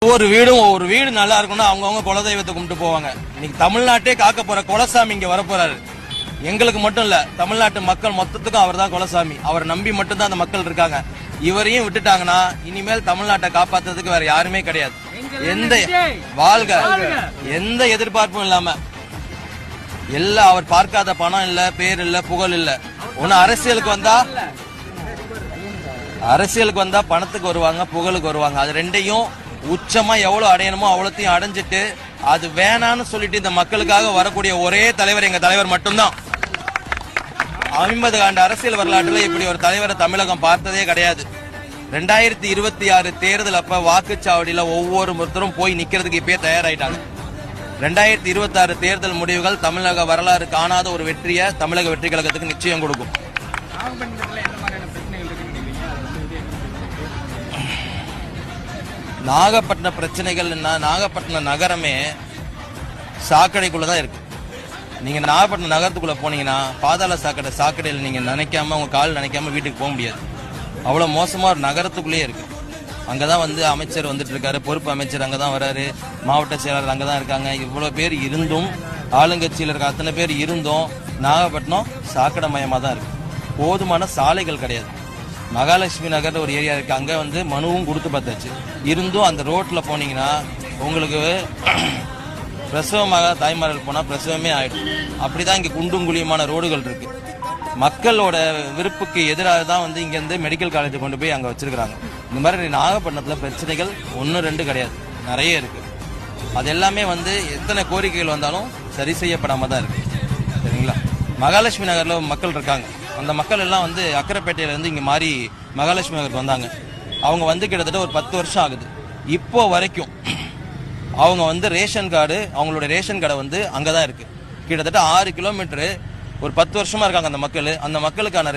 ஒவ்வொரு வீடு நல்லா இருக்கும்னா அவங்கவுங்க குலதெய்வத்தை கும்பிட்டு போவாங்க. இன்னைக்கு தமிழ்நாட்டே காக்க போற குலசாமி இங்க வரப்போறாரு. எங்களுக்கு மட்டும் இல்ல, தமிழ்நாட்டு மக்கள் மொத்தத்துக்கும் அவர் தான் குலசாமி. அவரை நம்பி மட்டும்தான் அந்த மக்கள் இருக்காங்க. இவரையும் விட்டுட்டாங்கன்னா இனிமேல் தமிழ்நாட்டை காப்பாத்துறதுக்கு வேற யாருமே கிடையாது. எந்த எதிர்பார்ப்பும் இல்லாம எல்லாம் அவர் பார்க்காத பணம் இல்ல, பேர் இல்ல, புகழ் இல்ல. ஒன்னு அரசியலுக்கு வந்தா பணத்துக்கு வருவாங்க, புகழுக்கு வருவாங்க. அது ரெண்டையும் உச்சமா எவ்வளவு அடையணுமோ அவ்வளத்தையும் அடைஞ்சிட்டு அது வேணான்னு சொல்லிட்டு இந்த மக்களுக்காக வரக்கூடிய ஒரே தலைவர் எங்க தலைவர் மட்டும்தான். 50 ஆண்டு அரசியல் வரலாற்றுல இப்படி ஒரு தலைவரை தமிழகம் பார்த்ததே கிடையாது. 2026 தேர்தல் அப்ப வாக்குச்சாவடியில ஒவ்வொருத்தரும் போய் நிக்கிறதுக்கு இப்பயே தயாராயிட்டாங்க. 2026 தேர்தல் முடிவுகள் தமிழக வரலாறு காணாத ஒரு வெற்றியை தமிழக வெற்றி கழகத்துக்கு நிச்சயம் கொடுக்கும். நாகப்பட்டினம் பிரச்சனைகள், நாகப்பட்டினம் நகரமே சாக்கடைக்குள்ளதான் இருக்கு. நீங்க நாகப்பட்டினம் நகரத்துக்குள்ள போனீங்கன்னா பாதாள சாக்கடையில் நீங்க நினைக்காம, உங்க கால் நினைக்காம வீட்டுக்கு போக முடியாது. அவ்வளவு மோசமா ஒரு நகரத்துக்குள்ளேயே இருக்கு. அங்கதான் அமைச்சர் வந்துட்டு இருக்காரு, பொறுப்பு அமைச்சர் அங்கதான் வராரு, மாவட்ட செயலாளர் அங்கதான் இருக்காங்க. இவ்வளவு பேர் இருந்தும், ஆளுங்கட்சியில் இருக்க அத்தனை பேர் இருந்தும் நாகப்பட்டினம் சாக்கடை மயமா தான் இருக்கு. போதுமான சாலைகள் கிடையாது. மகாலட்சுமி நகர் ஒரு ஏரியா இருக்கு, அங்க மனுவும் கொடுத்து பார்த்தாச்சு. இருந்தும் அந்த ரோட்ல போனீங்கன்னா உங்களுக்கு பிரசவமாக தாய்மார்கள் போனா பிரசவமே ஆயிடும். அப்படிதான் இங்க குண்டும் குழியுமான ரோடுகள் இருக்கு. மக்களோட விருப்புக்கு எதிராக தான் இங்க இருந்து மெடிக்கல் காலேஜ் கொண்டு போய் அங்க வச்சிருக்காங்க. இந்த மாதிரி நாகப்பட்டினத்துல பிரச்சனைகள் 1-2 கிடையாது, நிறைய இருக்கு. அது எல்லாமே எத்தனை கோரிக்கைகள் வந்தாலும் சரி செய்யப்படாம தான் இருக்கு. சரிங்களா? மகாலட்சுமி நகர்ல மக்கள் இருக்காங்க. அந்த மக்கள் எல்லாம் அக்கரைப்பேட்டையில இருந்து இங்க மாறி மகாலட்சுமி நகருக்கு வந்தாங்க. அவங்க கிட்டத்தட்ட ஒரு 10 வருஷம் ஆகுது. இப்போ வரைக்கும் அவங்க ரேஷன் கார்டு, அவங்களோட ரேஷன் கடை அங்கதான் இருக்கு. கிட்டத்தட்ட 6 கிலோமீட்டர், ஒரு 10 வருஷமா இருக்காங்க அந்த மக்களுக்கான